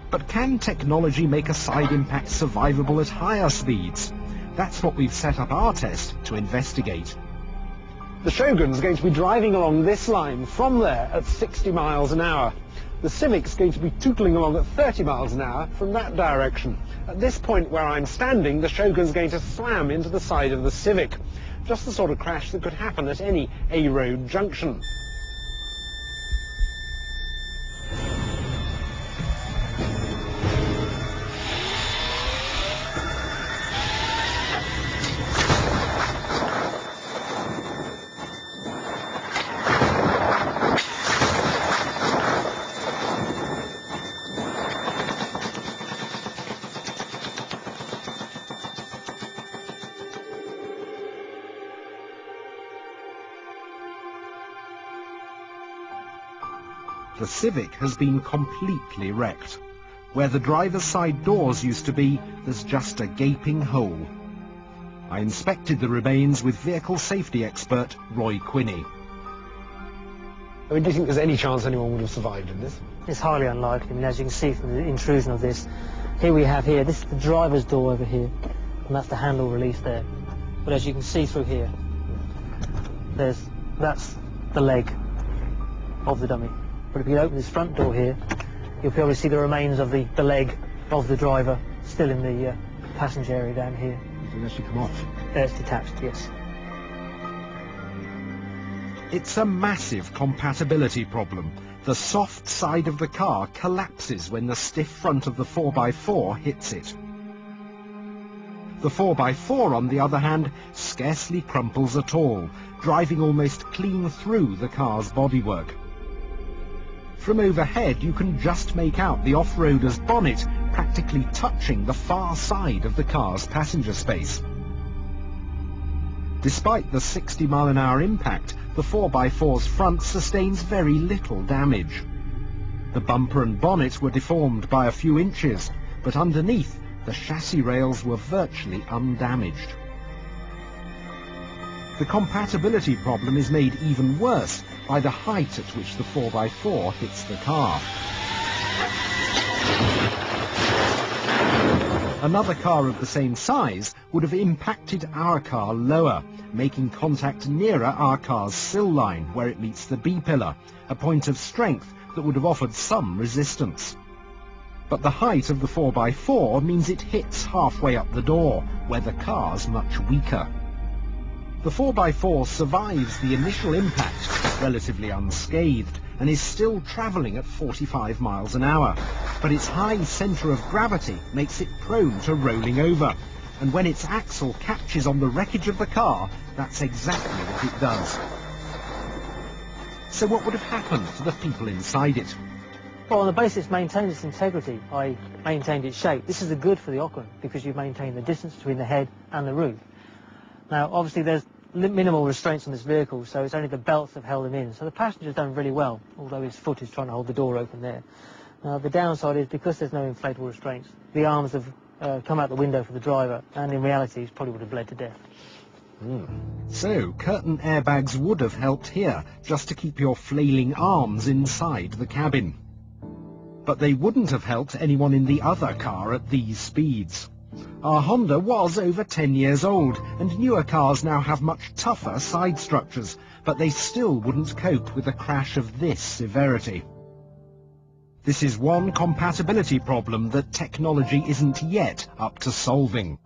But can technology make a side impact survivable at higher speeds? That's what we've set up our test to investigate. The Shogun's going to be driving along this line from there at 60 miles an hour. The Civic's going to be tootling along at 30 miles an hour from that direction. At this point where I'm standing, the Shogun's going to slam into the side of the Civic. Just the sort of crash that could happen at any A-road junction. The Civic has been completely wrecked. Where the driver's side doors used to be, there's just a gaping hole. I inspected the remains with vehicle safety expert Roy Quinney. I mean, do you think there's any chance anyone would have survived in this? It's highly unlikely. I mean, as you can see from the intrusion of this, this is the driver's door over here, and that's the handle release there. But as you can see through here, that's the leg of the dummy. But if you open this front door here, you'll be able to see the remains of the leg of the driver still in the passenger area down here. You can actually come off? It's detached, yes. It's a massive compatibility problem. The soft side of the car collapses when the stiff front of the 4x4 hits it. The 4x4, on the other hand, scarcely crumples at all, driving almost clean through the car's bodywork. From overhead, you can just make out the off-roader's bonnet practically touching the far side of the car's passenger space. Despite the 60-mile-an-hour impact, the 4x4's front sustains very little damage. The bumper and bonnet were deformed by a few inches, but underneath, the chassis rails were virtually undamaged. The compatibility problem is made even worse by the height at which the 4x4 hits the car. Another car of the same size would have impacted our car lower, making contact nearer our car's sill line where it meets the B-pillar, a point of strength that would have offered some resistance. But the height of the 4x4 means it hits halfway up the door, where the car's much weaker. The 4x4 survives the initial impact relatively unscathed and is still travelling at 45 miles an hour. But its high centre of gravity makes it prone to rolling over. And when its axle catches on the wreckage of the car, that's exactly what it does. So what would have happened to the people inside it? Well, on the basis it's maintained its integrity, I maintained its shape. This is a good for the occupant because you maintain the distance between the head and the roof. Now, obviously, there's minimal restraints on this vehicle, so it's only the belts that have held him in. So the passenger's done really well, although his foot is trying to hold the door open there. The downside is because there's no inflatable restraints, the arms have come out the window for the driver, and in reality, he probably would have bled to death. So, curtain airbags would have helped here, just to keep your flailing arms inside the cabin. But they wouldn't have helped anyone in the other car at these speeds. Our Honda was over 10 years old, and newer cars now have much tougher side structures, but they still wouldn't cope with a crash of this severity. This is one compatibility problem that technology isn't yet up to solving.